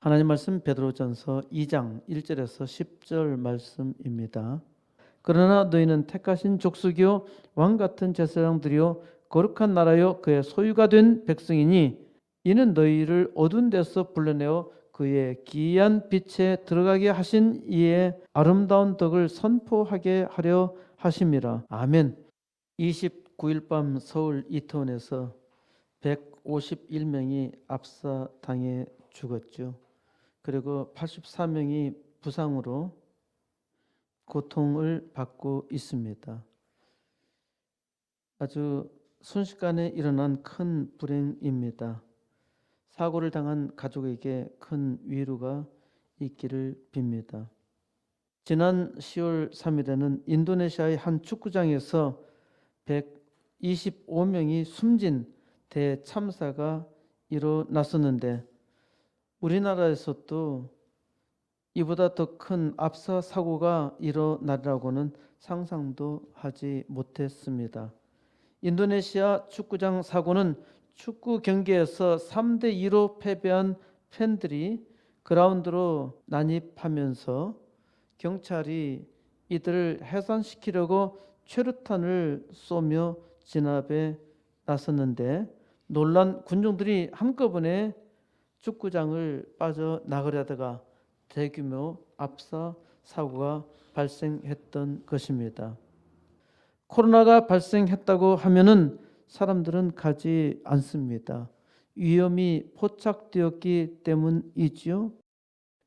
하나님 말씀 베드로전서 2장 1절에서 10절 말씀입니다. 그러나 너희는 택하신 족속이요 왕 같은 제사장들이요 거룩한 나라요 그의 소유가 된 백성이니 이는 너희를 어두운 데서 불러내어 그의 기이한 빛에 들어가게 하신 이의 아름다운 덕을 선포하게 하려 하심이라. 아멘. 29일 밤 서울 이태원에서 151명이 압사당해 죽었죠. 그리고 84명이 부상으로 고통을 받고 있습니다. 아주 순식간에 일어난 큰 불행입니다. 사고를 당한 가족에게 큰 위로가 있기를 빕니다. 지난 10월 3일에는 인도네시아의 한 축구장에서 125명이 숨진 대참사가 일어났었는데 우리나라에서도 이보다 더 큰 압사 사고가 일어나리라고는 상상도 하지 못했습니다. 인도네시아 축구장 사고는 축구 경기에서 3대2로 패배한 팬들이 그라운드로 난입하면서 경찰이 이들을 해산시키려고 최루탄을 쏘며 진압에 나섰는데 놀란 군중들이 한꺼번에 축구장을 빠져나가려다가 대규모 압사 사고가 발생했던 것입니다. 코로나가 발생했다고 하면은 사람들은 가지 않습니다. 위험이 포착되었기 때문이지요.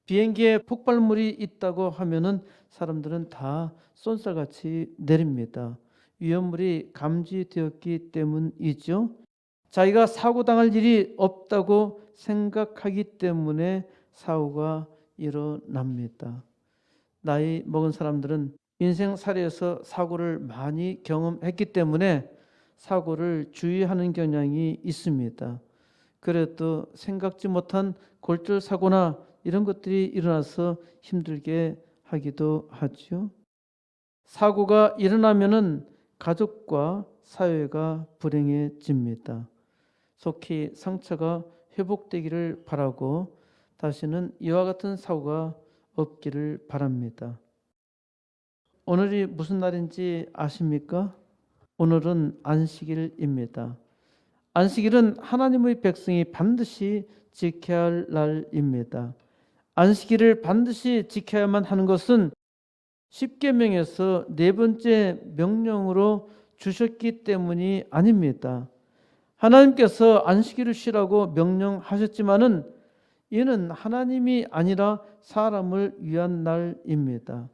비행기에 폭발물이 있다고 하면은 사람들은 다 쏜살같이 내립니다. 위험물이 감지되었기 때문이죠. 자기가 사고 당할 일이 없다고 생각하기 때문에 사고가 일어납니다. 나이 먹은 사람들은 인생살이에서 사고를 많이 경험했기 때문에 사고를 주의하는 경향이 있습니다. 그래도 생각지 못한 골절사고나 이런 것들이 일어나서 힘들게 하기도 하죠. 사고가 일어나면은 가족과 사회가 불행해집니다. 속히 상처가 회복되기를 바라고 다시는 이와 같은 사고가 없기를 바랍니다. 오늘이 무슨 날인지 아십니까? 오늘은 안식일입니다. 안식일은 하나님의 백성이 반드시 지켜야 할 날입니다. 안식일을 반드시 지켜야만 하는 것은 십계명에서 네 번째 명령으로 주셨기 때문이 아닙니다. 하나님께서 안식일을 쉬라고 명령하셨지만은 이는 하나님이 아니라 사람을 위한 날입니다.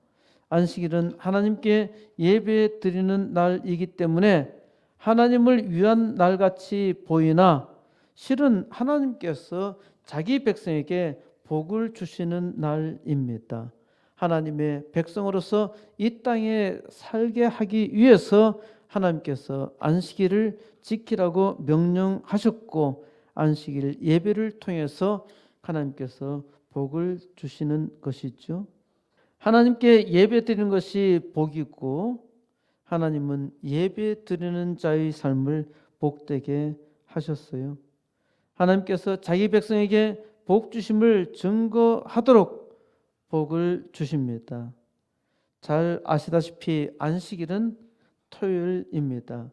안식일은 하나님께 예배 드리는 날이기 때문에 하나님을 위한 날같이 보이나 실은 하나님께서 자기 백성에게 복을 주시는 날입니다. 하나님의 백성으로서 이 땅에 살게 하기 위해서 하나님께서 안식일을 지키라고 명령하셨고 안식일 예배를 통해서 하나님께서 복을 주시는 것이죠. 하나님께 예배 드리는 것이 복이고 하나님은 예배 드리는 자의 삶을 복되게 하셨어요. 하나님께서 자기 백성에게 복 주심을 증거하도록 복을 주십니다. 잘 아시다시피 안식일은 토요일입니다.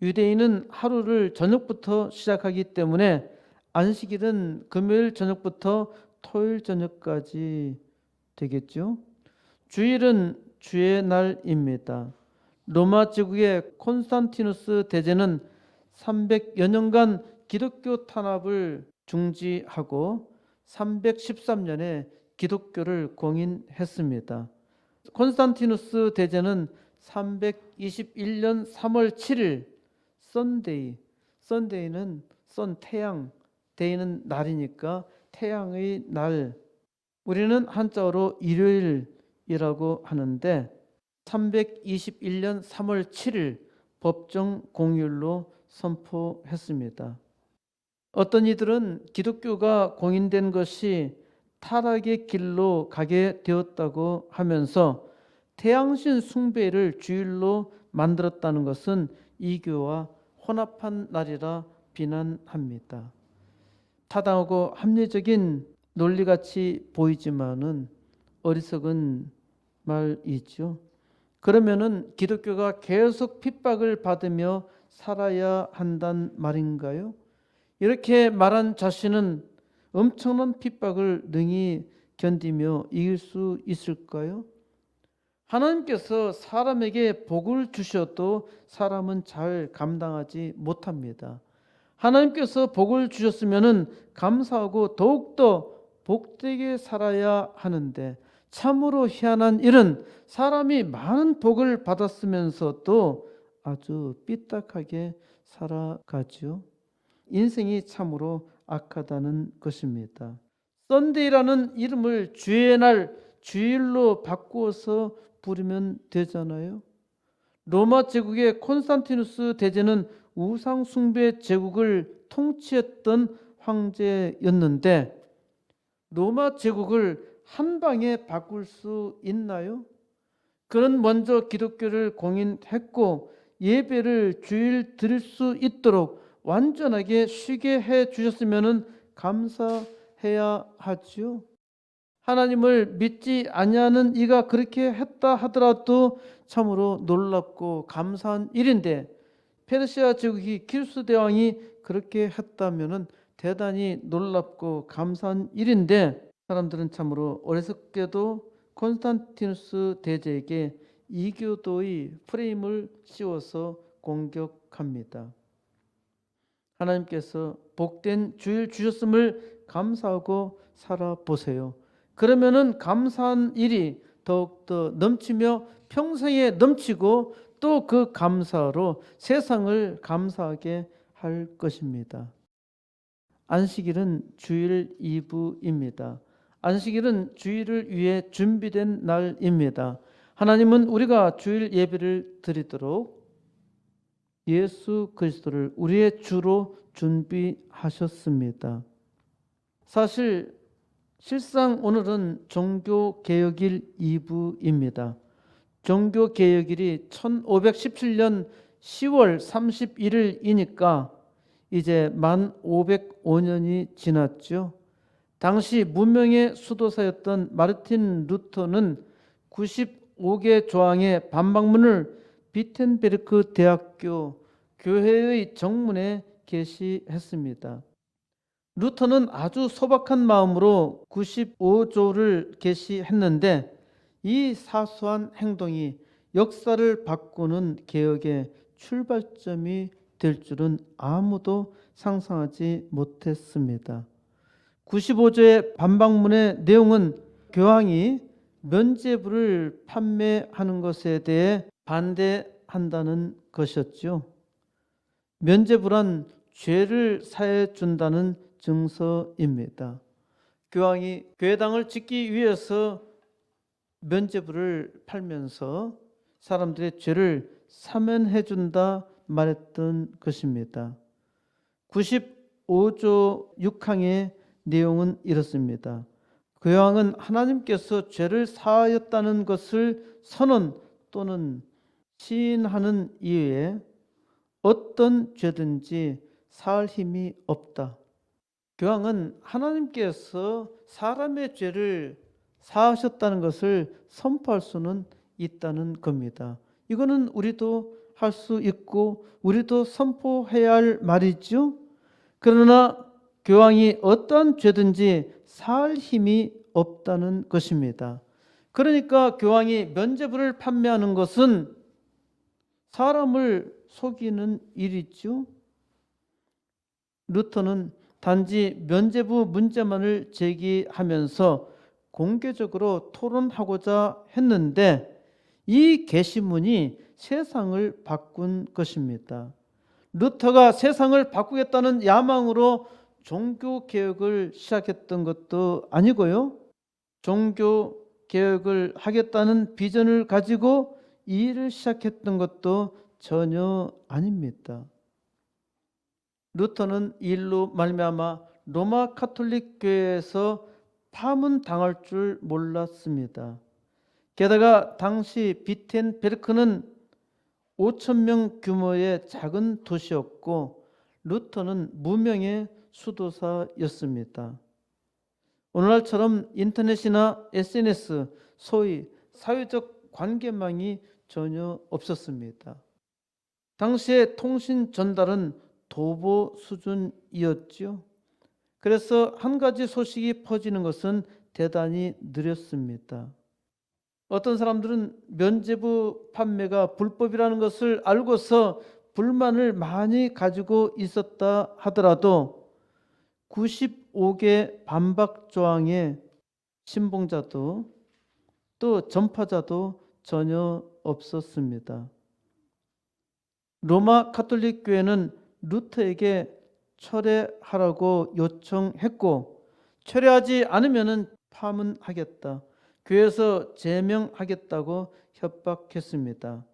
유대인은 하루를 저녁부터 시작하기 때문에 안식일은 금요일 저녁부터 토요일 저녁까지 되겠죠. 주일은 주의 날입니다. 로마 제국의 콘스탄티누스 대제는 300여 년간 기독교 탄압을 중지하고 313년에 기독교를 공인했습니다. 콘스탄티누스 대제는 321년 3월 7일 선데이는 태양, 데이는 날이니까 태양의 날, 우리는 한자어로 일요일이라고 하는데 321년 3월 7일 법정 공휴일로 선포했습니다. 어떤 이들은 기독교가 공인된 것이 타락의 길로 가게 되었다고 하면서 태양신 숭배를 주일로 만들었다는 것은 이교와 혼합한 날이라 비난합니다. 타당하고 합리적인 논리같이 보이지만은 어리석은 말이죠. 그러면은 기독교가 계속 핍박을 받으며 살아야 한단 말인가요? 이렇게 말한 자신은 엄청난 핍박을 능히 견디며 이길 수 있을까요? 하나님께서 사람에게 복을 주셔도 사람은 잘 감당하지 못합니다. 하나님께서 복을 주셨으면 감사하고 더욱더 복되게 살아야 하는데 참으로 희한한 일은 사람이 많은 복을 받았으면서도 아주 삐딱하게 살아가지요. 인생이 참으로 악하다는 것입니다. 썬데이라는 이름을 주의 날, 주일로 바꾸어서 부르면 되잖아요. 로마 제국의 콘스탄티누스 대제는 우상 숭배 제국을 통치했던 황제였는데 로마 제국을 한 방에 바꿀 수 있나요? 그는 먼저 기독교를 공인했고 예배를 주일 드릴 수 있도록 완전하게 쉬게 해 주셨으면 감사해야 하지요. 하나님을 믿지 아니하는 이가 그렇게 했다 하더라도 참으로 놀랍고 감사한 일인데 페르시아 제국이 키루스 대왕이 그렇게 했다면 대단히 놀랍고 감사한 일인데 사람들은 참으로 어리석게도 콘스탄티누스 대제에게 이교도의 프레임을 씌워서 공격합니다. 하나님께서 복된 주일 주셨음을 감사하고 살아보세요. 그러면은 감사한 일이 더욱더 넘치며 평생에 넘치고 또 그 감사로 세상을 감사하게 할 것입니다. 안식일은 주일 2부입니다. 안식일은 주일을 위해 준비된 날입니다. 하나님은 우리가 주일 예배를 드리도록 예수 그리스도를 우리의 주로 준비하셨습니다. 실상 오늘은 종교개혁일 2부입니다. 종교개혁일이 1517년 10월 31일이니까 이제 만 505년이 지났죠. 당시 무명의 수도사였던 마르틴 루터는 95개 조항의 반박문을 비텐베르크 대학교 교회의 정문에 게시했습니다. 루터는 아주 소박한 마음으로 95조를 게시했는데 이 사소한 행동이 역사를 바꾸는 개혁의 출발점이 될 줄은 아무도 상상하지 못했습니다. 95조의 반박문의 내용은 교황이 면죄부를 판매하는 것에 대해 반대한다는 것이었죠. 면죄부란 죄를 사해 준다는 증서입니다. 교황이 교회당을 짓기 위해서 면죄부를 팔면서 사람들의 죄를 사면해 준다 말했던 것입니다. 95조 6항의 내용은 이렇습니다. 교황은 하나님께서 죄를 사하였다는 것을 선언 또는 시인하는 이외에 어떤 죄든지 사할 힘이 없다. 교황은 하나님께서 사람의 죄를 사하셨다는 것을 선포할 수는 있다는 겁니다. 이거는 우리도 할 수 있고 우리도 선포해야 할 말이죠. 그러나 교황이 어떠한 죄든지 사할 힘이 없다는 것입니다. 그러니까 교황이 면죄부를 판매하는 것은 사람을 속이는 일이죠. 루터는 단지 면죄부 문제만을 제기하면서 공개적으로 토론하고자 했는데 이 게시문이 세상을 바꾼 것입니다. 루터가 세상을 바꾸겠다는 야망으로 종교개혁을 시작했던 것도 아니고요. 종교개혁을 하겠다는 비전을 가지고 이 일을 시작했던 것도 전혀 아닙니다. 루터는 이 일로 말미암아 로마 가톨릭 교회에서 파문당할 줄 몰랐습니다. 게다가 당시 비텐베르크는 5,000명 규모의 작은 도시였고 루터는 무명의 수도사였습니다. 오늘날처럼 인터넷이나 SNS, 소위 사회적 관계망이 전혀 없었습니다. 당시의 통신 전달은 도보 수준이었죠. 그래서 한 가지 소식이 퍼지는 것은 대단히 느렸습니다. 어떤 사람들은 면죄부 판매가 불법이라는 것을 알고서 불만을 많이 가지고 있었다 하더라도 95개 반박 조항의 신봉자도 또 전파자도 전혀 없었습니다. 로마 가톨릭 교회는 루터에게 철회하라고 요청했고, 철회하지 않으면 파문하겠다, 교회에서 제명하겠다고 협박했습니다.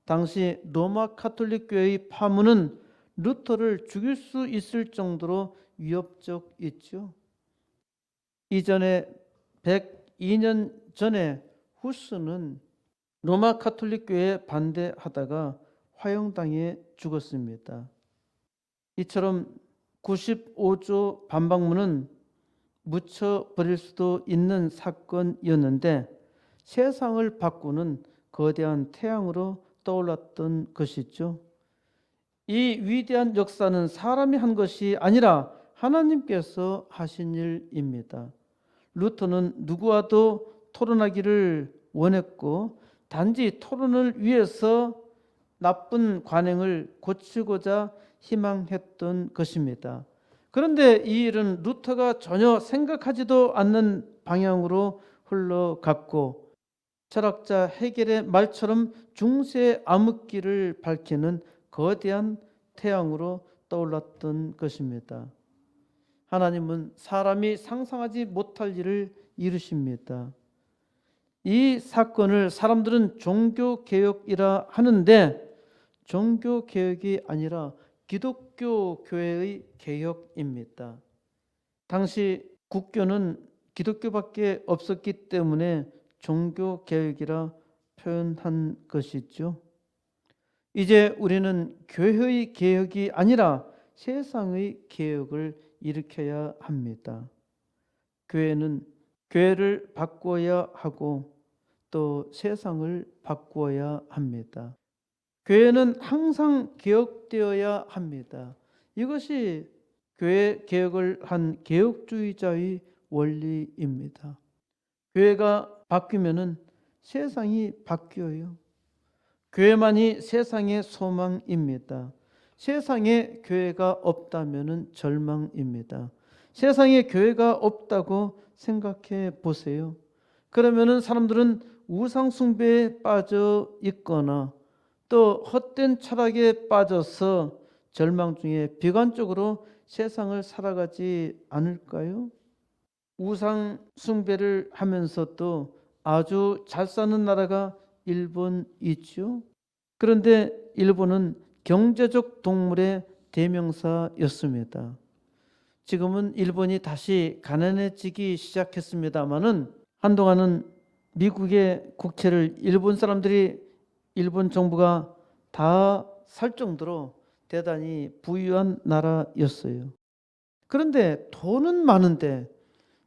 당시 로마 가톨릭 교회의 파문은 루터를 죽일 수 있을 정도로 위협적이죠. 이전에 102년 전에 후스는 로마 가톨릭 교회에 반대하다가 화형당해 죽었습니다. 이처럼 95조 반박문은 묻혀버릴 수도 있는 사건이었는데 세상을 바꾸는 거대한 태양으로 떠올랐던 것이죠. 이 위대한 역사는 사람이 한 것이 아니라 하나님께서 하신 일입니다. 루터는 누구와도 토론하기를 원했고 단지 토론을 위해서 나쁜 관행을 고치고자 희망했던 것입니다. 그런데 이 일은 루터가 전혀 생각하지도 않는 방향으로 흘러갔고 철학자 헤겔의 말처럼 중세 암흑기를 밝히는 거대한 태양으로 떠올랐던 것입니다. 하나님은 사람이 상상하지 못할 일을 이루십니다. 이 사건을 사람들은 종교개혁이라 하는데 종교개혁이 아니라 기독교 교회의 개혁입니다. 당시 국교는 기독교밖에 없었기 때문에 종교개혁이라 표현한 것이죠. 이제 우리는 교회의 개혁이 아니라 세상의 개혁을 일으켜야 합니다. 교회는 교회를 바꾸어야 하고 또 세상을 바꾸어야 합니다. 교회는 항상 개혁되어야 합니다. 이것이 교회 개혁을 한 개혁주의자의 원리입니다. 교회가 바뀌면은 세상이 바뀌어요. 교회만이 세상의 소망입니다. 세상에 교회가 없다면은 절망입니다. 세상에 교회가 없다고 생각해 보세요. 그러면은 사람들은 우상 숭배에 빠져 있거나 또 헛된 철학에 빠져서 절망 중에 비관적으로 세상을 살아가지 않을까요? 우상 숭배를 하면서도 아주 잘 사는 나라가 일본이죠. 그런데 일본은 경제적 동물의 대명사였습니다. 지금은 일본이 다시 가난해지기 시작했습니다마는 한동안은 미국의 국채를 일본 정부가 다 살 정도로 대단히 부유한 나라였어요. 그런데 돈은 많은데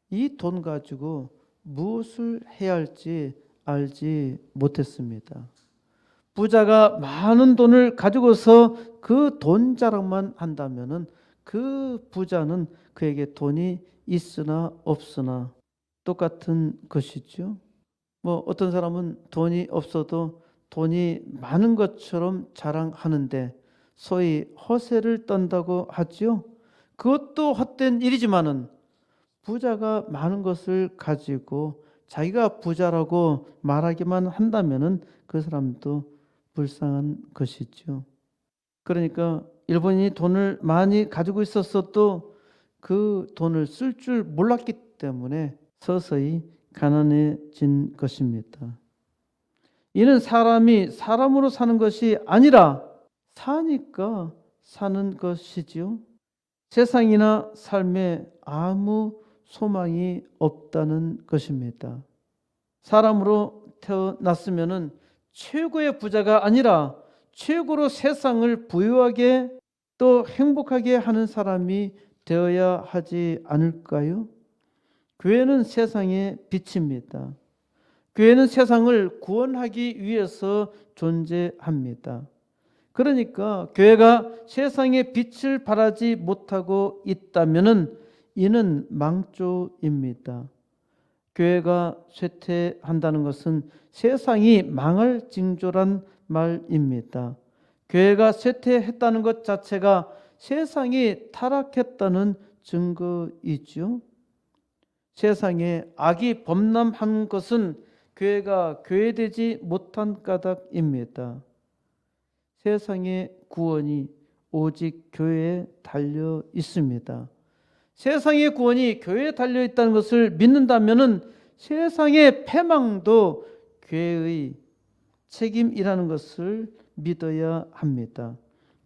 이 돈 가지고 무엇을 해야 할지 알지 못했습니다. 부자가 많은 돈을 가지고서 그 돈 자랑만 한다면은 그 부자는 그에게 돈이 있으나 없으나 똑같은 것이죠. 어떤 사람은 돈이 없어도 돈이 많은 것처럼 자랑하는데 소위 허세를 떤다고 하죠. 그것도 헛된 일이지만은 부자가 많은 것을 가지고 자기가 부자라고 말하기만 한다면은 그 사람도 불쌍한 것이죠. 그러니까 일본이 돈을 많이 가지고 있었어도 그 돈을 쓸 줄 몰랐기 때문에 서서히 가난해진 것입니다. 이는 사람이 사람으로 사는 것이 아니라 사니까 사는 것이지요. 세상이나 삶에 아무 소망이 없다는 것입니다. 사람으로 태어났으면은 최고의 부자가 아니라 최고로 세상을 부유하게 또 행복하게 하는 사람이 되어야 하지 않을까요? 교회는 세상의 빛입니다. 교회는 세상을 구원하기 위해서 존재합니다. 그러니까 교회가 세상의 빛을 발하지 못하고 있다면 이는 망조입니다. 교회가 쇠퇴한다는 것은 세상이 망할 징조란 말입니다. 교회가 쇠퇴했다는 것 자체가 세상이 타락했다는 증거이죠. 세상에 악이 범람한 것은 교회가 교회되지 못한 까닭입니다. 세상의 구원이 오직 교회에 달려 있습니다. 세상의 구원이 교회에 달려 있다는 것을 믿는다면 세상의 패망도 교회의 책임이라는 것을 믿어야 합니다.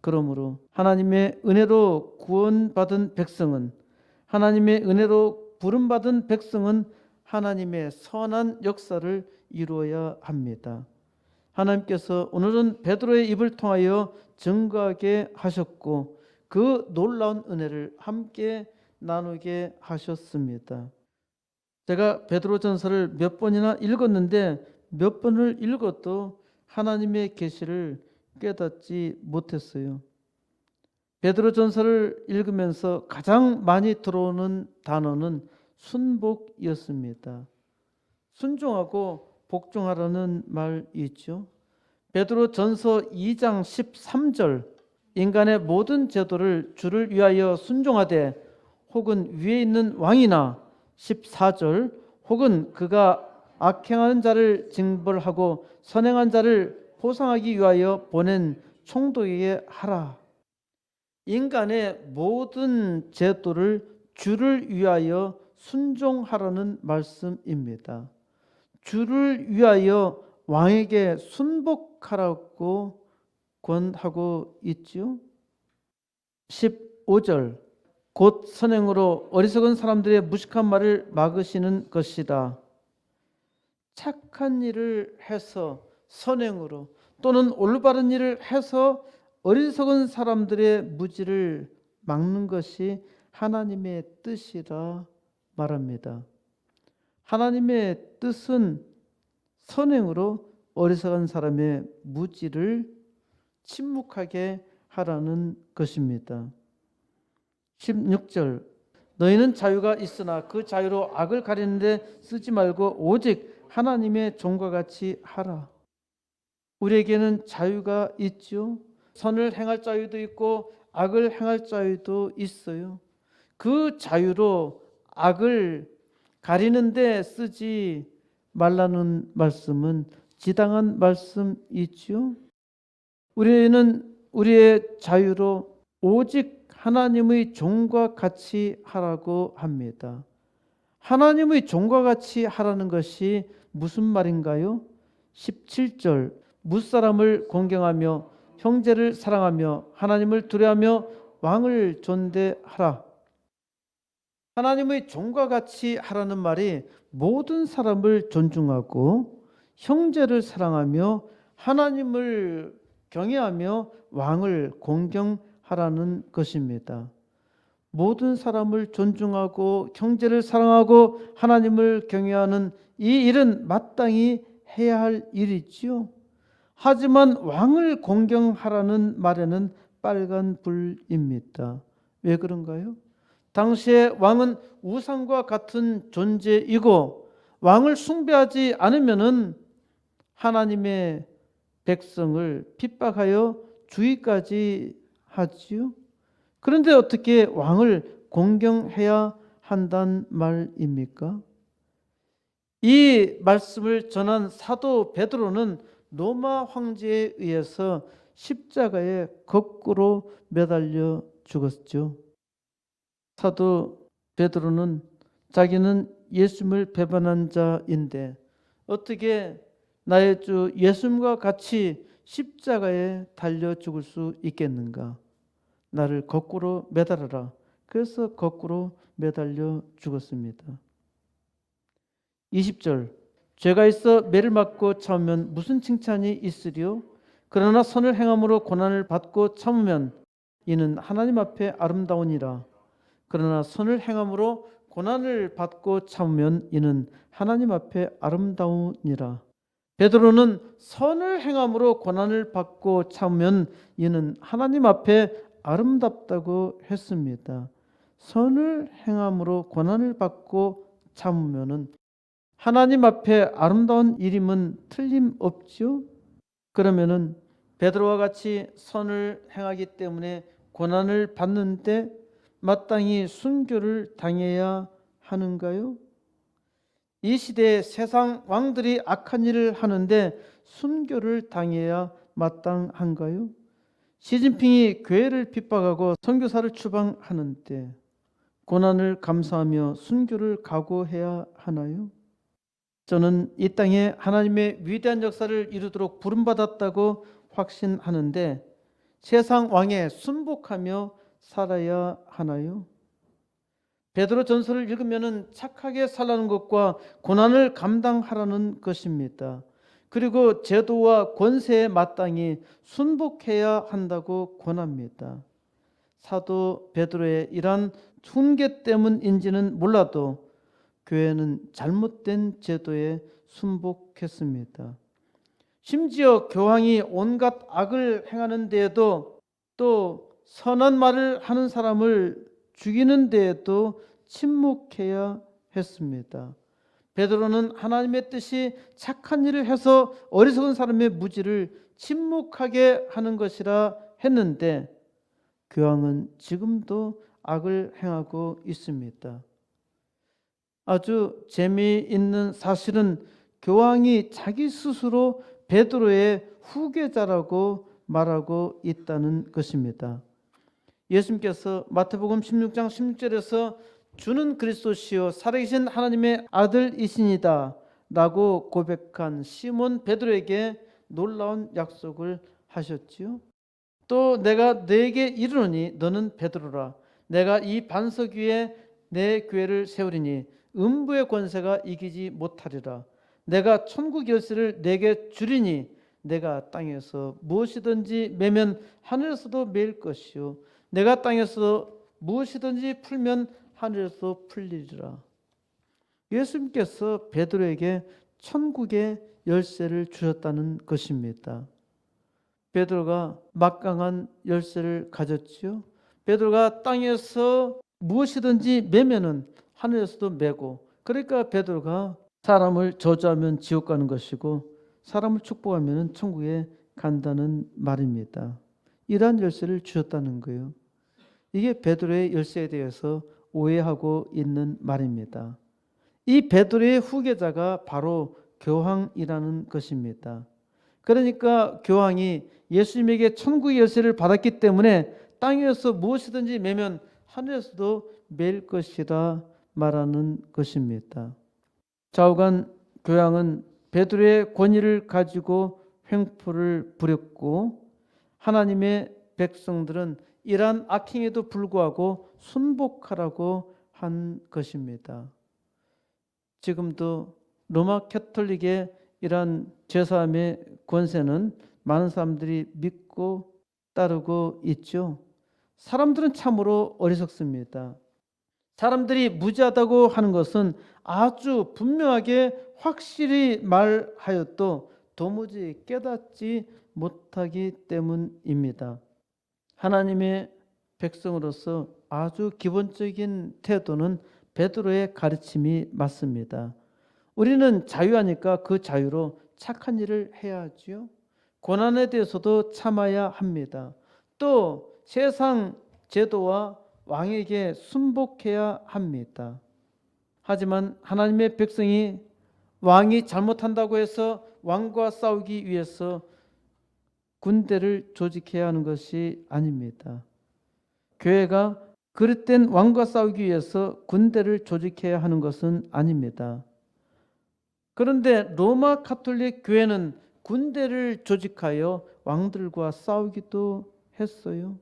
그러므로 하나님의 은혜로 구원받은 백성은, 하나님의 은혜로 부름받은 백성은 하나님의 선한 역사를 이루어야 합니다. 하나님께서 오늘은 베드로의 입을 통하여 증거하게 하셨고 그 놀라운 은혜를 함께 나누게 하셨습니다. 제가 베드로전서를 몇 번이나 읽었는데 몇 번을 읽어도 하나님의 계시를 깨닫지 못했어요. 베드로전서를 읽으면서 가장 많이 들어오는 단어는 순복이었습니다. 순종하고 복종하라는 말이 있죠. 베드로전서 2장 13절 인간의 모든 제도를 주를 위하여 순종하되 혹은 위에 있는 왕이나 14절 혹은 그가 악행하는 자를 징벌하고 선행한 자를 보상하기 위하여 보낸 총독에게 하라. 인간의 모든 제도를 주를 위하여 순종하라는 말씀입니다. 주를 위하여 왕에게 순복하라고 권하고 있죠. 15절 곧 선행으로 어리석은 사람들의 무식한 말을 막으시는 것이다. 착한 일을 해서 선행으로 또는 올바른 일을 해서 어리석은 사람들의 무지를 막는 것이 하나님의 뜻이라 말합니다. 하나님의 뜻은 선행으로 어리석은 사람의 무지를 침묵하게 하라는 것입니다. 16절 너희는 자유가 있으나 그 자유로 악을 가리는 데 쓰지 말고 오직 하나님의 종과 같이 하라. 우리에게는 자유가 있죠. 선을 행할 자유도 있고 악을 행할 자유도 있어요. 그 자유로 악을 가리는 데 쓰지 말라는 말씀은 지당한 말씀이죠. 우리는 우리의 자유로 오직 하나님의 종과 같이 하라고 합니다. 하나님의 종과 같이 하라는 것이 무슨 말인가요? 17절 무사람을 공경하며 형제를 사랑하며 하나님을 두려워하며 왕을 존대하라. 하나님의 종과 같이 하라는 말이 모든 사람을 존중하고 형제를 사랑하며 하나님을 경외하며 왕을 공경하라는 것입니다. 모든 사람을 존중하고 형제를 사랑하고 하나님을 경외하는 이 일은 마땅히 해야 할 일이지요. 하지만 왕을 공경하라는 말에는 빨간 불입니다. 왜 그런가요? 당시에 왕은 우상과 같은 존재이고 왕을 숭배하지 않으면은 하나님의 백성을 핍박하여 주의까지 하지요. 그런데 어떻게 왕을 공경해야 한단 말입니까? 이 말씀을 전한 사도 베드로는 로마 황제에 의해서 십자가에 거꾸로 매달려 죽었죠. 사도 베드로는 자기는 예수님을 배반한 자인데 어떻게 나의 주 예수님과 같이 십자가에 달려 죽을 수 있겠는가? 나를 거꾸로 매달아라. 그래서 거꾸로 매달려 죽었습니다. 20절 죄가 있어 매를 맞고 참으면 무슨 칭찬이 있으리요? 그러나 선을 행함으로 고난을 받고 참으면 이는 하나님 앞에 아름다우니라. 그러나 선을 행함으로 고난을 받고 참으면 이는 하나님 앞에 아름다우니라. 베드로는 선을 행함으로 고난을 받고 참으면 이는 하나님 앞에 아름답다고 했습니다. 선을 행함으로 고난을 받고 참으면 하나님 앞에 아름다운 일임은 틀림없지요. 그러면은 베드로와 같이 선을 행하기 때문에 고난을 받는데 마땅히 순교를 당해야 하는가요? 이 시대에 세상 왕들이 악한 일을 하는데 순교를 당해야 마땅한가요? 시진핑이 교회를 핍박하고 선교사를 추방하는데 고난을 감수하며 순교를 각오해야 하나요? 저는 이 땅에 하나님의 위대한 역사를 이루도록 부름받았다고 확신하는데 세상 왕에 순복하며 살아야 하나요? 베드로 전서를 읽으면 착하게 살라는 것과 고난을 감당하라는 것입니다. 그리고 제도와 권세에 마땅히 순복해야 한다고 권합니다. 사도 베드로의 이러한 훈계 때문인지는 몰라도 교회는 잘못된 제도에 순복했습니다. 심지어 교황이 온갖 악을 행하는 데에도 또 선한 말을 하는 사람을 죽이는 데에도 침묵해야 했습니다. 베드로는 하나님의 뜻이 착한 일을 해서 어리석은 사람의 무지를 침묵하게 하는 것이라 했는데 교황은 지금도 악을 행하고 있습니다. 아주 재미있는 사실은 교황이 자기 스스로 베드로의 후계자라고 말하고 있다는 것입니다. 예수님께서 마태복음 16장 16절에서 주는 그리스도시요 살아계신 하나님의 아들이시니다 라고 고백한 시몬 베드로에게 놀라운 약속을 하셨지요. 또 내가 너에게 이르노니 너는 베드로라. 내가 이 반석 위에 내 교회를 세우리니 음부의 권세가 이기지 못하리라. 내가 천국 열쇠를 내게 주리니 내가 땅에서 무엇이든지 매면 하늘에서도 매일 것이요 내가 땅에서 무엇이든지 풀면 하늘에서 풀리리라. 예수님께서 베드로에게 천국의 열쇠를 주셨다는 것입니다. 베드로가 막강한 열쇠를 가졌지요. 베드로가 땅에서 무엇이든지 매면은 하늘에서도 매고, 그러니까 베드로가 사람을 저주하면 지옥 가는 것이고 사람을 축복하면 천국에 간다는 말입니다. 이러한 열쇠를 주셨다는 거예요. 이게 베드로의 열쇠에 대해서 오해하고 있는 말입니다. 이 베드로의 후계자가 바로 교황이라는 것입니다. 그러니까 교황이 예수님에게 천국의 열쇠를 받았기 때문에 땅에서 무엇이든지 매면 하늘에서도 매일 것이라 말하는 것입니다. 좌우간 교황은 베드로의 권위를 가지고 횡포를 부렸고 하나님의 백성들은 이러한 악행에도 불구하고 순복하라고 한 것입니다. 지금도 로마 캐톨릭의 이러한 죄사함의 권세는 많은 사람들이 믿고 따르고 있죠. 사람들은 참으로 어리석습니다. 사람들이 무지하다고 하는 것은 아주 분명하게 확실히 말하여도 도무지 깨닫지 못하기 때문입니다. 하나님의 백성으로서 아주 기본적인 태도는 베드로의 가르침이 맞습니다. 우리는 자유하니까 그 자유로 착한 일을 해야 하지요. 고난에 대해서도 참아야 합니다. 또 세상 제도와 왕에게 순복해야 합니다. 하지만 하나님의 백성이 왕이 잘못한다고 해서 왕과 싸우기 위해서 군대를 조직해야 하는 것이 아닙니다. 교회가 그릇된 왕과 싸우기 위해서 군대를 조직해야 하는 것은 아닙니다. 그런데 로마 가톨릭 교회는 군대를 조직하여 왕들과 싸우기도 했어요.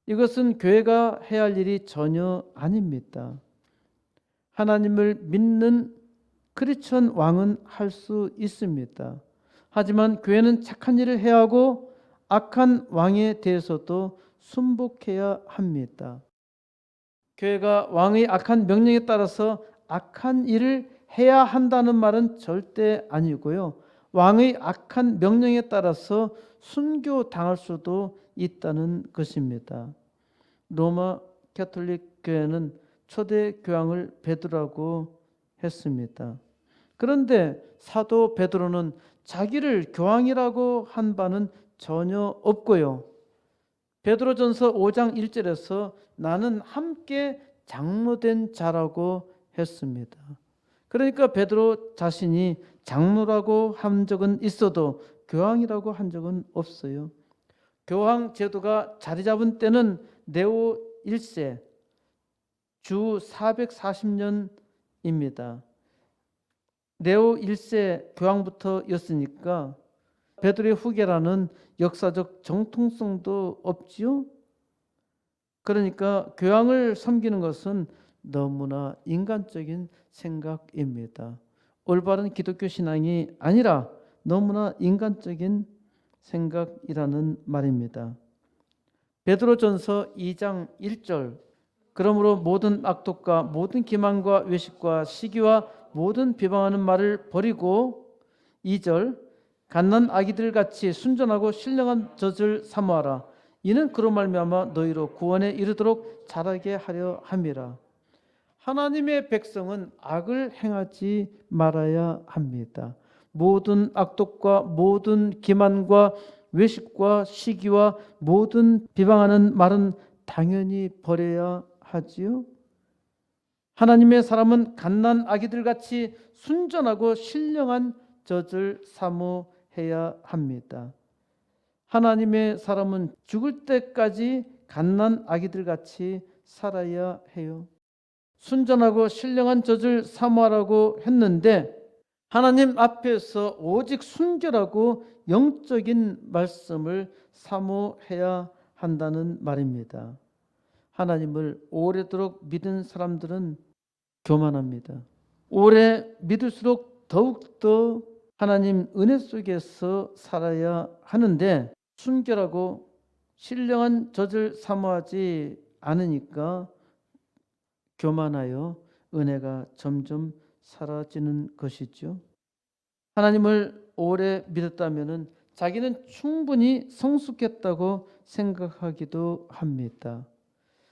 이것은 교회가 해야 할 일이 전혀 아닙니다. 하나님을 믿는 크리스천 왕은 할 수 있습니다. 하지만 교회는 착한 일을 해야 하고 악한 왕에 대해서도 순복해야 합니다. 교회가 왕의 악한 명령에 따라서 악한 일을 해야 한다는 말은 절대 아니고요. 왕의 악한 명령에 따라서 순교당할 수도 있다는 것입니다. 로마 가톨릭 교회는 초대 교황을 베드로라고 했습니다. 그런데 사도 베드로는 자기를 교황이라고 한 바는 전혀 없고요. 베드로전서 5장 1절에서 나는 함께 장로된 자라고 했습니다. 그러니까 베드로 자신이 장로라고 한 적은 있어도 교황이라고 한 적은 없어요. 교황 제도가 자리 잡은 때는 네오 1세 주 440년입니다. 네오 1세 교황부터였으니까 베드로의 후계라는 역사적 정통성도 없지요. 그러니까 교황을 섬기는 것은 너무나 인간적인 생각입니다. 올바른 기독교 신앙이 아니라 너무나 인간적인 생각이라는 말입니다. 베드로전서 2장 1절 그러므로 모든 악독과 모든 기만과 외식과 시기와 모든 비방하는 말을 버리고 2절 갓난 아기들 같이 순전하고 신령한 젖을 사모하라. 이는 그로 말미암아 너희로 구원에 이르도록 자라게 하려 함이라. 하나님의 백성은 악을 행하지 말아야 합니다. 모든 악독과 모든 기만과 외식과 시기와 모든 비방하는 말은 당연히 버려야 하지요. 하나님의 사람은 갓난 아기들 같이 순전하고 신령한 젖을 사모해야 합니다. 하나님의 사람은 죽을 때까지 갓난 아기들 같이 살아야 해요. 순전하고 신령한 젖을 사모하라고 했는데 하나님 앞에서 오직 순결하고 영적인 말씀을 사모해야 한다는 말입니다. 하나님을 오래도록 믿은 사람들은 교만합니다. 오래 믿을수록 더욱더 하나님 은혜 속에서 살아야 하는데 순결하고 신령한 젖을 사모하지 않으니까 교만하여 은혜가 점점 사라지는 것이죠. 하나님을 오래 믿었다면 자기는 충분히 성숙했다고 생각하기도 합니다.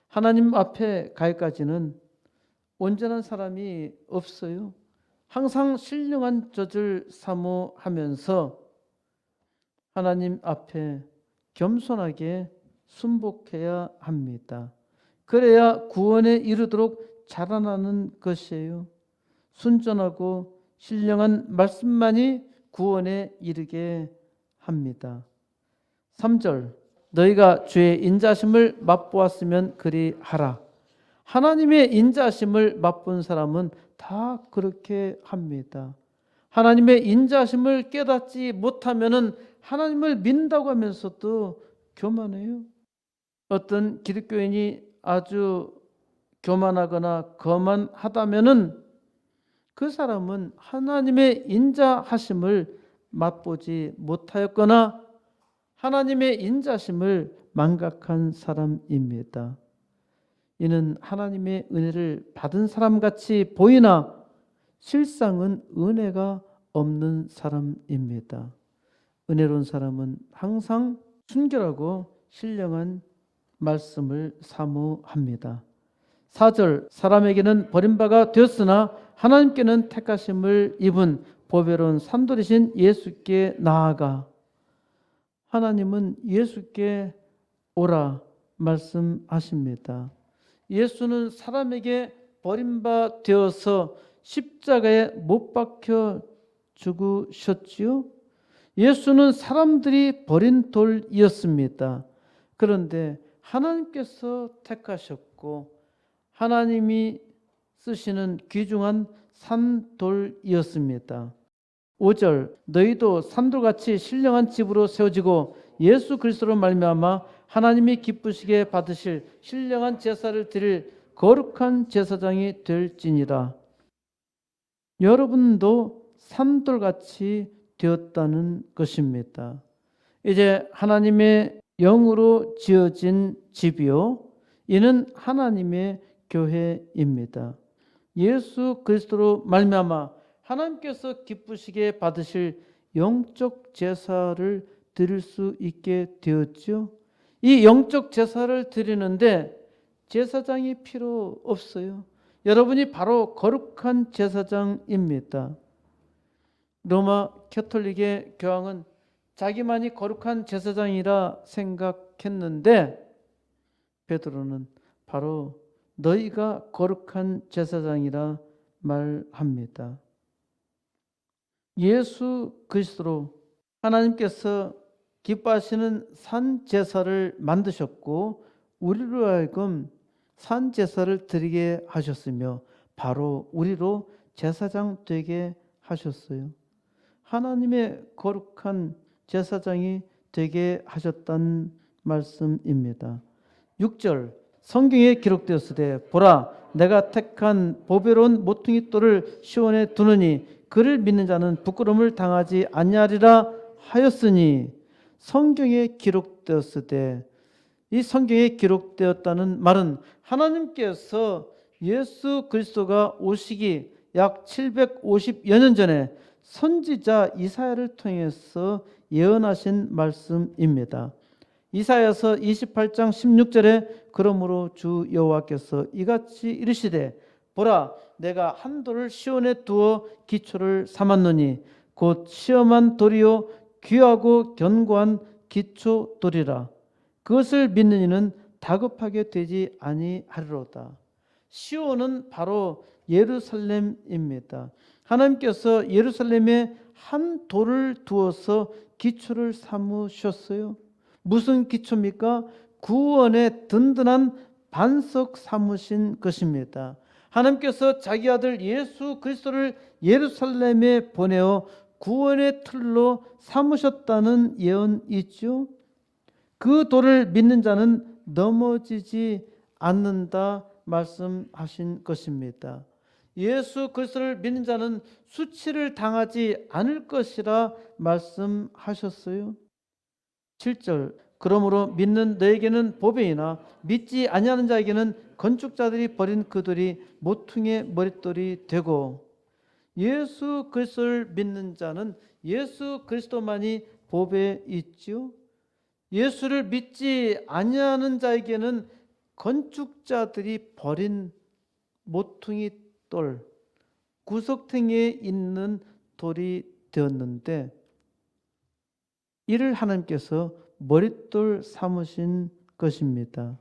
하나님 앞에 갈까지는 온전한 사람이 없어요. 항상 신령한 젖을 사모하면서 하나님 앞에 겸손하게 순복해야 합니다. 그래야 구원에 이르도록 자라나는 것이에요. 순전하고 신령한 말씀만이 구원에 이르게 합니다. 3절 너희가 주의 인자심을 맛보았으면 그리 하라. 하나님의 인자심을 맛본 사람은 다 그렇게 합니다. 하나님의 인자심을 깨닫지 못하면 하나님을 믿는다고 하면서도 교만해요. 어떤 기독교인이 아주 교만하거나 거만하다면 그 사람은 하나님의 인자하심을 맛보지 못하였거나 하나님의 인자심을 망각한 사람입니다. 이는 하나님의 은혜를 받은 사람같이 보이나 실상은 은혜가 없는 사람입니다. 은혜로운 사람은 항상 순결하고 신령한 말씀을 사모합니다. 4절 사람에게는 버림바가 되었으나 하나님께는 택하심을 입은 보배로운 산돌이신 예수께 나아가. 하나님은 예수께 오라 말씀하십니다. 예수는 사람에게 버림바 되어서 십자가에 못 박혀 죽으셨지요. 예수는 사람들이 버린 돌이었습니다. 그런데 하나님께서 택하셨고 하나님이 쓰시는 귀중한 산돌이었습니다. 5절 너희도 산돌같이 신령한 집으로 세워지고 예수 그리스도로 말미암아 하나님이 기쁘시게 받으실 신령한 제사를 드릴 거룩한 제사장이 될지니라. 여러분도 산돌같이 되었다는 것입니다. 이제 하나님의 영으로 지어진 집이요 이는 하나님의 교회입니다. 예수 그리스도로 말미암아 하나님께서 기쁘시게 받으실 영적 제사를 드릴 수 있게 되었죠. 이 영적 제사를 드리는데 제사장이 필요 없어요. 여러분이 바로 거룩한 제사장입니다. 로마 캐톨릭의 교황은 자기만이 거룩한 제사장이라 생각했는데 베드로는 바로 너희가 거룩한 제사장이라 말합니다. 예수 그리스도로 하나님께서 기뻐하시는 산 제사를 만드셨고 우리로 하여금 산 제사를 드리게 하셨으며 바로 우리로 제사장 되게 하셨어요. 하나님의 거룩한 제사장이 되게 하셨단 말씀입니다. 6절 성경에 기록되었으되 보라 내가 택한 보배로운 모퉁이 돌을 시온에 두느니 그를 믿는 자는 부끄러움을 당하지 아니하리라 하였으니 성경에 기록되었으되 이 성경에 기록되었다는 말은 하나님께서 예수 그리스도가 오시기 약 750여 년 전에 선지자 이사야를 통해서 예언하신 말씀입니다. 이사야서 28장 16절에 그러므로 주 여호와께서 이같이 이르시되 보라 내가 한 돌을 시온에 두어 기초를 삼았노니 곧 시험한 돌이요 귀하고 견고한 기초 돌이라 그것을 믿는 이는 다급하게 되지 아니하리로다. 시온은 바로 예루살렘입니다. 하나님께서 예루살렘에 한 돌을 두어서 기초를 삼으셨어요. 무슨 기초입니까? 구원의 든든한 반석 삼으신 것입니다. 하나님께서 자기 아들 예수 그리스도를 예루살렘에 보내어 구원의 틀로 삼으셨다는 예언이 있죠. 그 돌을 믿는 자는 넘어지지 않는다 말씀하신 것입니다. 예수 그리스도를 믿는 자는 수치를 당하지 않을 것이라 말씀하셨어요. 7절 그러므로 믿는 너에게는 보배이나 믿지 아니하는 자에게는 건축자들이 버린 그 돌이 모퉁이의 머릿돌이 되고 예수 그리스도를 믿는 자는 예수 그리스도만이 보배 있지요. 예수를 믿지 아니하는 자에게는 건축자들이 버린 모퉁이 돌, 구석탱이에 있는 돌이 되었는데 이를 하나님께서 머릿돌 삼으신 것입니다.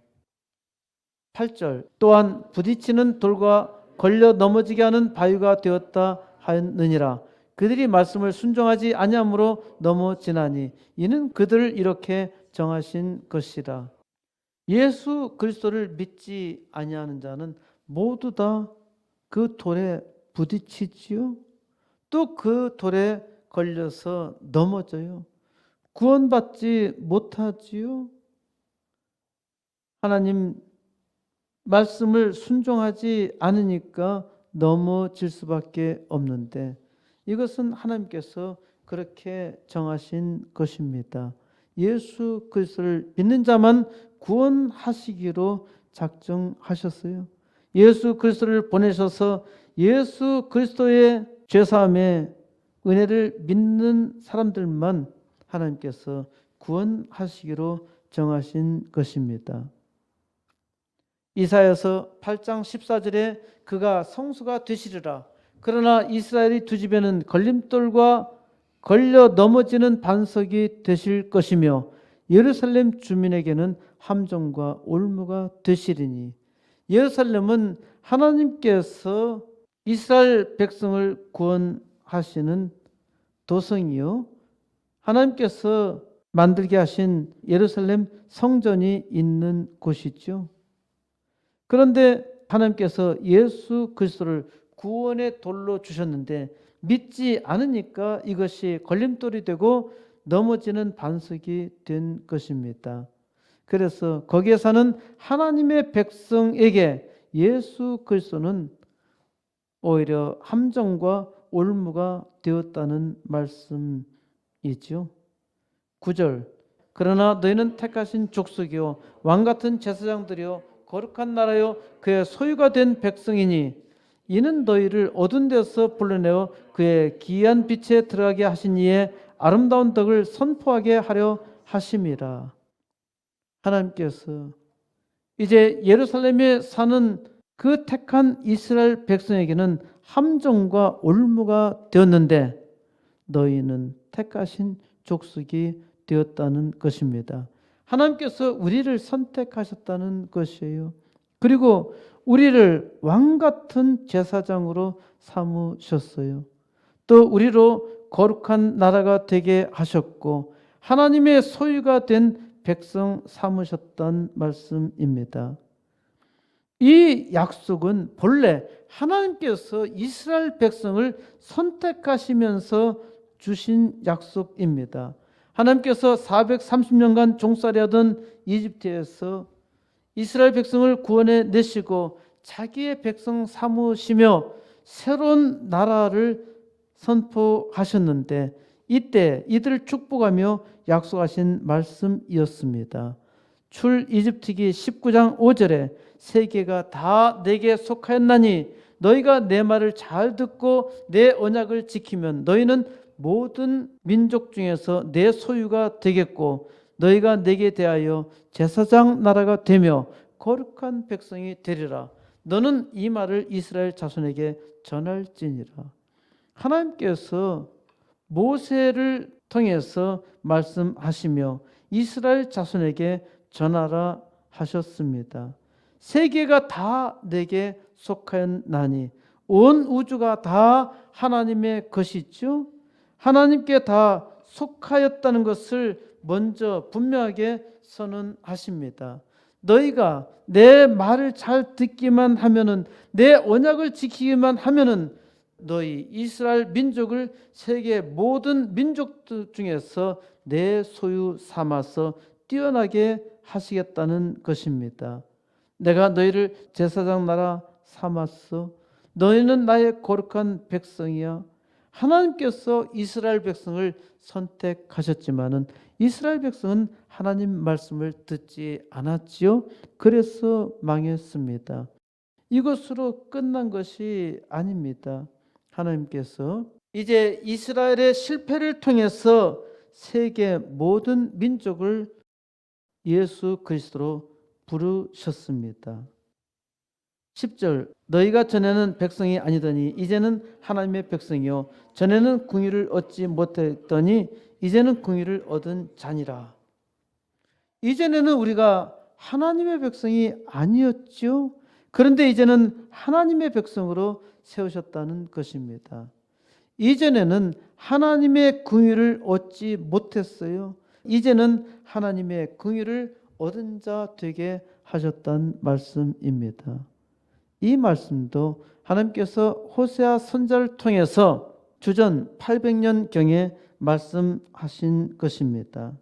8절 또한 부딪히는 돌과 걸려 넘어지게 하는 바위가 되었다 하였느니라. 그들이 말씀을 순종하지 아니함으로 넘어지나니 이는 그들을 이렇게 정하신 것이라. 예수 그리스도를 믿지 아니하는 자는 모두 다 그 돌에 부딪히지요. 또 그 돌에 걸려서 넘어져요. 구원받지 못하지요. 하나님 말씀을 순종하지 않으니까 넘어질 수밖에 없는데 이것은 하나님께서 그렇게 정하신 것입니다. 예수 그리스도를 믿는 자만 구원하시기로 작정하셨어요. 예수 그리스도를 보내셔서 예수 그리스도의 죄사함의 은혜를 믿는 사람들만 하나님께서 구원하시기로 정하신 것입니다. 이사야서 8장 14절에 그가 성수가 되시리라. 그러나 이스라엘의 두 집에는 걸림돌과 걸려 넘어지는 반석이 되실 것이며 예루살렘 주민에게는 함정과 올무가 되시리니 예루살렘은 하나님께서 이스라엘 백성을 구원하시는 도성이요 하나님께서 만들게 하신 예루살렘 성전이 있는 곳이죠. 그런데 하나님께서 예수 그리스도를 구원의 돌로 주셨는데 믿지 않으니까 이것이 걸림돌이 되고 넘어지는 반석이 된 것입니다. 그래서 거기에 사는 하나님의 백성에게 예수 그리스도는 오히려 함정과 올무가 되었다는 말씀이죠. 9절 그러나 너희는 택하신 족속이요 왕같은 제사장들이요 거룩한 나라요 그의 소유가 된 백성이니 이는 너희를 어두운 데서 불러내어 그의 기이한 빛에 들어가게 하신 이의 아름다운 덕을 선포하게 하려 하심이라. 하나님께서 이제 예루살렘에 사는 그 택한 이스라엘 백성에게는 함정과 올무가 되었는데 너희는 택하신 족속이 되었다는 것입니다. 하나님께서 우리를 선택하셨다는 것이에요. 그리고 우리를 왕 같은 제사장으로 삼으셨어요. 또 우리로 거룩한 나라가 되게 하셨고 하나님의 소유가 된 백성 삼으셨단 말씀입니다. 이 약속은 본래 하나님께서 이스라엘 백성을 선택하시면서 주신 약속입니다. 하나님께서 430년간 종살이하던 이집트에서 이스라엘 백성을 구원해 내시고 자기의 백성 삼으시며 새로운 나라를 선포하셨는데 이때 이들을 축복하며 약속하신 말씀이었습니다. 출 이집트기 19장 5절에 세계가 다 내게 속하였나니 너희가 내 말을 잘 듣고 내 언약을 지키면 너희는 모든 민족 중에서 내 소유가 되겠고 너희가 내게 대하여 제사장 나라가 되며 거룩한 백성이 되리라. 너는 이 말을 이스라엘 자손에게 전할지니라. 하나님께서 모세를 통해서 말씀하시며 이스라엘 자손에게 전하라 하셨습니다. 세계가 다 내게 속하였나니 온 우주가 다 하나님의 것이죠. 하나님께 다 속하였다는 것을 먼저 분명하게 선언하십니다. 너희가 내 말을 잘 듣기만 하면은 내 언약을 지키기만 하면은 너희 이스라엘 민족을 세계 모든 민족들 중에서 내 소유 삼아서 뛰어나게 하시겠다는 것입니다. 내가 너희를 제사장 나라 삼았어. 너희는 나의 거룩한 백성이야. 하나님께서 이스라엘 백성을 선택하셨지만은 이스라엘 백성은 하나님 말씀을 듣지 않았지요. 그래서 망했습니다. 이것으로 끝난 것이 아닙니다. 하나님께서 이제 이스라엘의 실패를 통해서 세계 모든 민족을 예수 그리스도로 부르셨습니다. 10절 너희가 전에는 백성이 아니더니 이제는 하나님의 백성이요 전에는 긍휼을 얻지 못했더니 이제는 긍휼을 얻은 자니라. 이전에는 우리가 하나님의 백성이 아니었죠. 그런데 이제는 하나님의 백성으로 세우셨다는 것입니다. 이전에는 하나님의 긍휼을 얻지 못했어요. 이제는 하나님의 긍휼을 얻은 자 되게 하셨다는 말씀입니다. 이 말씀도 하나님께서 호세아 선지자를 통해서 주전 800년경에 말씀하신 것입니다.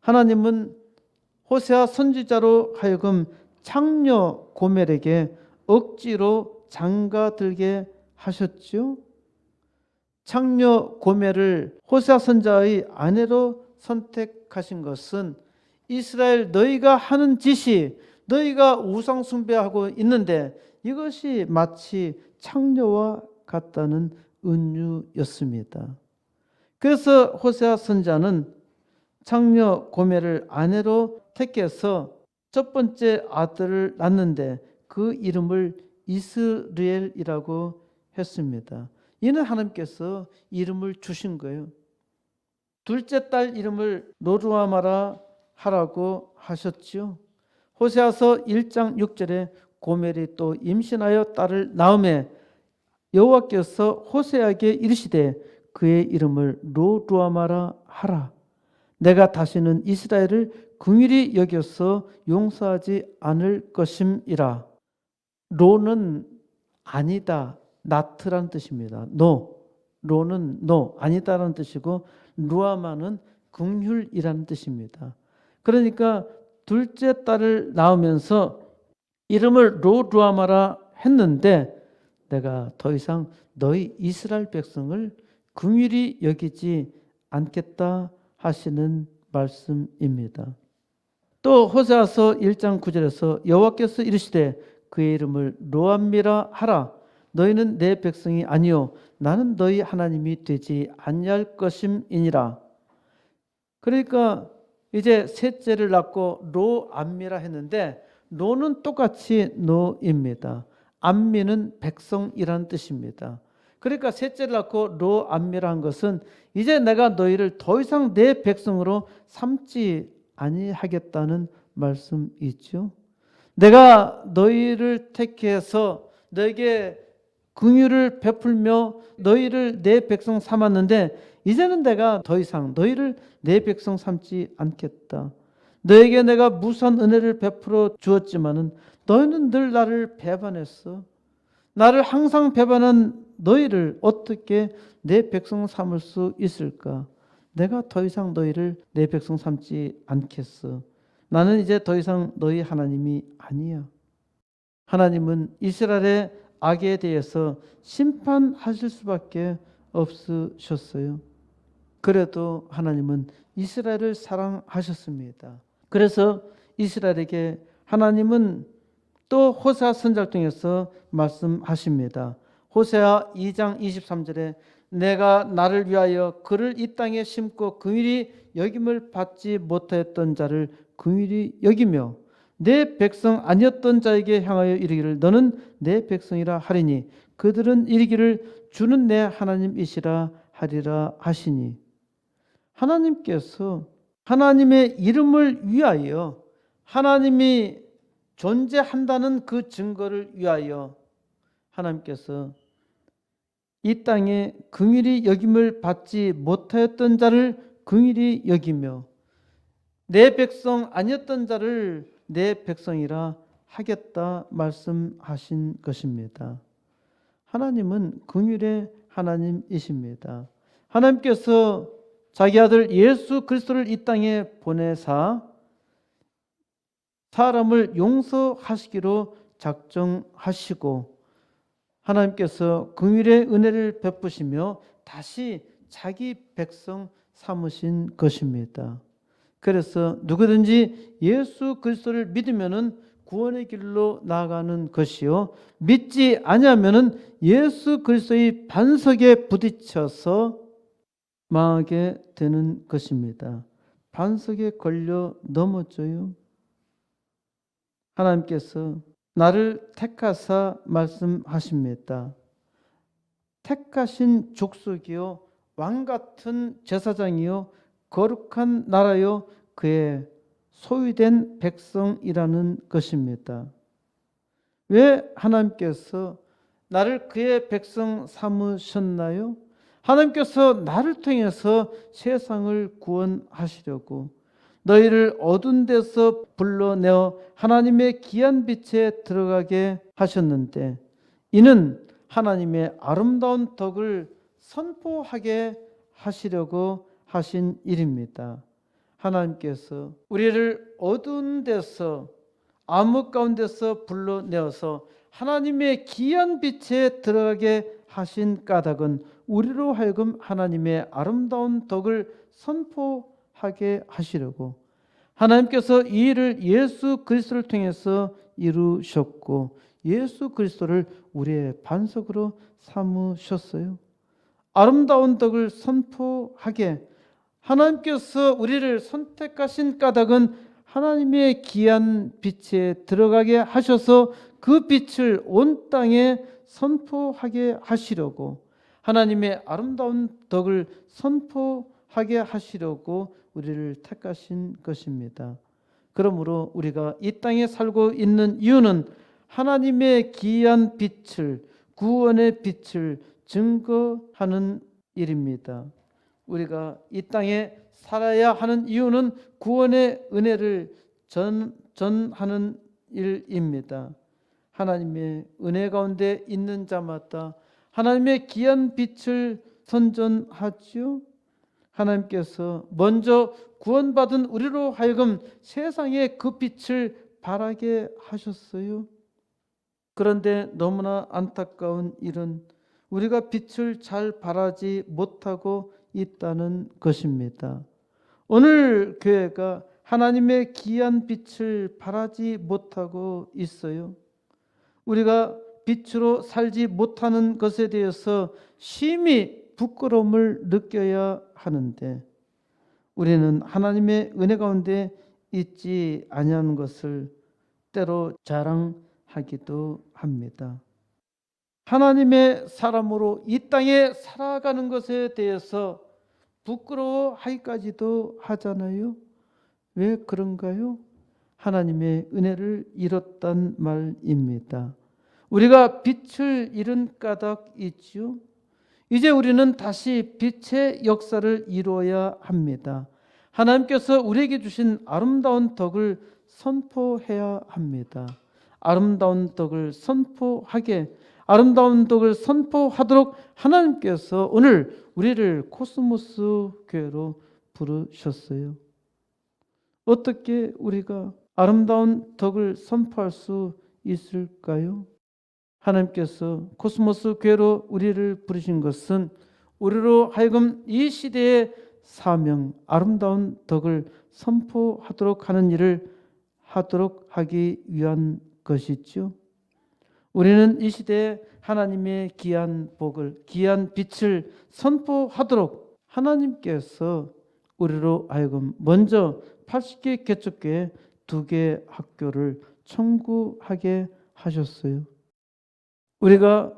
하나님은 호세아 선지자로 하여금 창녀 고멜에게 억지로 장가들게 하셨죠. 창녀 고멜을 호세아 선지자의 아내로 선택하신 것은 이스라엘 너희가 하는 짓이 너희가 우상 숭배하고 있는데 이것이 마치 창녀와 같다는 은유였습니다. 그래서 호세아 선지자는 창녀 고멜을 아내로 택해서 첫 번째 아들을 낳는데 그 이름을 이스라엘이라고 했습니다. 이는 하나님께서 이름을 주신 거예요. 둘째 딸 이름을 노루아마라 하라고 하셨지요. 호세아서 1장 6절에 고멜이 또 임신하여 딸을 낳음에 여호와께서 호세아에게 이르시되 그의 이름을 노루아마라 하라. 내가 다시는 이스라엘을 긍휼히 여겨서 용서하지 않을 것임이라. 로는 아니다, not라는 뜻입니다. no, 로는 no, 아니다라는 뜻이고 루아마는 긍휼이라는 뜻입니다. 그러니까 둘째 딸을 낳으면서 이름을 로루아마라 했는데 내가 더 이상 너희 이스라엘 백성을 긍휼히 여기지 않겠다 하시는 말씀입니다. 또 호세아서 1장 9절에서 여호와께서 이르시되 그의 이름을 로암미라 하라. 너희는 내 백성이 아니요 나는 너희 하나님이 되지 아니할 것임이니라. 그러니까 이제 셋째를 낳고 로암미라 했는데, 로는 똑같이 노입니다. 암미는 백성이란 뜻입니다. 그러니까 셋째를 낳고 로암미라 한 것은 이제 내가 너희를 더 이상 내 백성으로 삼지 아니하겠다는 말씀이죠. 내가 너희를 택해서 너에게 긍휼을 베풀며 너희를 내 백성 삼았는데 이제는 내가 더 이상 너희를 내 백성 삼지 않겠다. 너에게 내가 무수한 은혜를 베풀어 주었지만은 너희는 늘 나를 배반했어. 나를 항상 배반한 너희를 어떻게 내 백성 삼을 수 있을까? 내가 더 이상 너희를 내 백성 삼지 않겠어. 나는 이제 더 이상 너희 하나님이 아니야. 하나님은 이스라엘의 악에 대해서 심판하실 수밖에 없으셨어요. 그래도 하나님은 이스라엘을 사랑하셨습니다. 그래서 이스라엘에게 하나님은 또 호세아 선지자를 통해서 말씀하십니다. 호세아 2장 23절에 내가 나를 위하여 그를 이 땅에 심고 긍휼히 여김을 받지 못하였던 자를 긍휼히 여기며 내 백성 아니었던 자에게 향하여 이르기를 너는 내 백성이라 하리니 그들은 이르기를 주는 내 하나님이시라 하리라 하시니. 하나님께서 하나님의 이름을 위하여, 하나님이 존재한다는 그 증거를 위하여 하나님께서 이 땅에 긍휼히 여김을 받지 못하였던 자를 긍휼히 여기며 내 백성 아니었던 자를 내 백성이라 하겠다 말씀하신 것입니다. 하나님은 긍휼의 하나님이십니다. 하나님께서 자기 아들 예수 그리스도를 이 땅에 보내사 사람을 용서하시기로 작정하시고 하나님께서 긍휼의 은혜를 베푸시며 다시 자기 백성 삼으신 것입니다. 그래서 누구든지 예수 그리스도를 믿으면은 구원의 길로 나아가는 것이요 믿지 아니하면은 예수 그리스도의 반석에 부딪혀서 망하게 되는 것입니다. 반석에 걸려 넘어져요. 하나님께서 나를 택하사 말씀하십니다. 택하신 족속이요 왕같은 제사장이요 거룩한 나라요 그의 소유된 백성이라는 것입니다. 왜 하나님께서 나를 그의 백성 삼으셨나요? 하나님께서 나를 통해서 세상을 구원하시려고 너희를 어두운 데서 불러내어 하나님의 귀한 빛에 들어가게 하셨는데 이는 하나님의 아름다운 덕을 선포하게 하시려고 하신 일입니다. 하나님께서 우리를 어두운 데서 암흑 가운데서 불러내어서 하나님의 귀한 빛에 들어가게 하신 까닭은 우리로 하여금 하나님의 아름다운 덕을 선포하게 하시려고 하나님께서 이 일을 예수 그리스도를 통해서 이루셨고 예수 그리스도를 우리의 반석으로 삼으셨어요. 아름다운 덕을 선포하게 하나님께서 우리를 선택하신 까닭은 하나님의 귀한 빛에 들어가게 하셔서 그 빛을 온 땅에 선포하게 하시려고 하나님의 아름다운 덕을 선포하게 하시려고 우리를 택하신 것입니다. 그러므로 우리가 이 땅에 살고 있는 이유는 하나님의 귀한 빛을, 구원의 빛을 증거하는 일입니다. 우리가 이 땅에 살아야 하는 이유는 구원의 은혜를 전하는 일입니다. 하나님의 은혜 가운데 있는 자마다 하나님의 귀한 빛을 선전하지요. 하나님께서 먼저 구원받은 우리로 하여금 세상에 그 빛을 발하게 하셨어요. 그런데 너무나 안타까운 일은 우리가 빛을 잘 발하지 못하고 있다는 것입니다. 오늘 교회가 하나님의 귀한 빛을 발하지 못하고 있어요. 우리가 빛으로 살지 못하는 것에 대해서 심히 부끄러움을 느껴야 하는데 우리는 하나님의 은혜 가운데 있지 아니하는 것을 때로 자랑하기도 합니다. 하나님의 사람으로 이 땅에 살아가는 것에 대해서 부끄러워하기까지도 하잖아요. 왜 그런가요? 하나님의 은혜를 잃었단 말입니다. 우리가 빛을 잃은 까닭 있지요. 이제 우리는 다시 빛의 역사를 이루어야 합니다. 하나님께서 우리에게 주신 아름다운 덕을 선포해야 합니다. 아름다운 덕을 선포하도록 하나님께서 오늘 우리를 코스모스 교회로 부르셨어요. 어떻게 우리가 아름다운 덕을 선포할 수 있을까요? 하나님께서 코스모스 교회로 우리를 부르신 것은 우리로 하여금 이 시대의 사명, 아름다운 덕을 선포하도록 하는 일을 하도록 하기 위한 것이죠. 우리는 이 시대에 하나님의 귀한 복을, 귀한 빛을 선포하도록 하나님께서 우리로 하여금 먼저 80개 개척교회 2개 학교를 청구하게 하셨어요. 우리가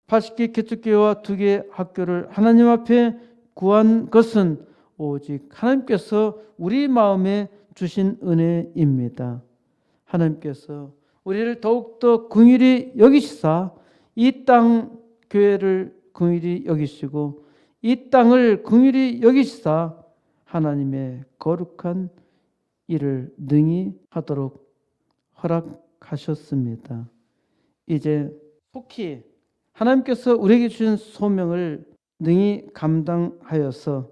80개 개척교회와 2개 학교를 하나님 앞에 구한 것은 오직 하나님께서 우리 마음에 주신 은혜입니다. 하나님께서 우리를 더욱더 긍휼히 여기시사 이 땅 교회를 긍휼히 여기시고 이 땅을 긍휼히 여기시사 하나님의 거룩한 일을 능히 하도록 허락하셨습니다. 이제 속히 하나님께서 우리에게 주신 소명을 능히 감당하여서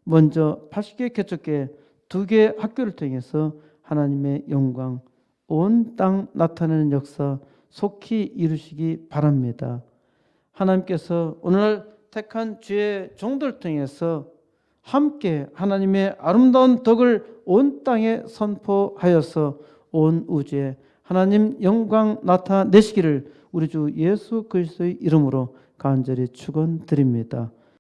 먼저 80개 개척교회 2개 학교를 통해서 하나님의 영광 온 땅 나타내는 역사 속히 이루시기 바랍니다. 하나님께서 오늘 택한 주의 종들 통해서 함께 하나님의 아름다운 덕을 온 땅에 선포하여서 온 우주에 하나님 영광 나타내시기를 우리 주 예수 그리스도의 이름으로 간절히 축원드립니다.